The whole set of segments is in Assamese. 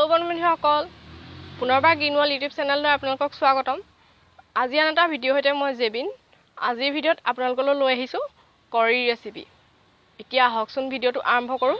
হেল্ল' বন্ধুসকল পুনৰবাৰ গ্ৰীণৱল ইউটিউব চেনেললৈ আপোনালোকক স্বাগতম আজি আন এটা ভিডিঅ' হৈতে মই জেবিন আজিৰ ভিডিঅ'ত আপোনালোকলৈ লৈ আহিছো কৰি ৰেচিপি এতিয়া আহকচোন ভিডিঅ'টো আৰম্ভ কৰোঁ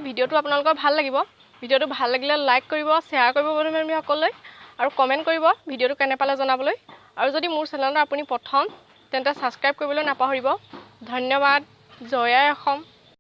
ভিডিঅ'টো আপোনালোকৰ ভাল লাগিব ভিডিঅ'টো ভাল লাগিলে লাইক কৰিব শ্বেয়াৰ কৰিব বন্ধুসকললৈ আৰু কমেন্ট কৰিব ভিডিঅ'টো কেনে পালে জনাবলৈ আৰু যদি মোৰ চেনেলটো আপুনি প্ৰথম তেন্তে সাবস্ক্ৰাইব কৰিবলৈ নাপাহৰিব ধন্যবাদ জয় আই অসম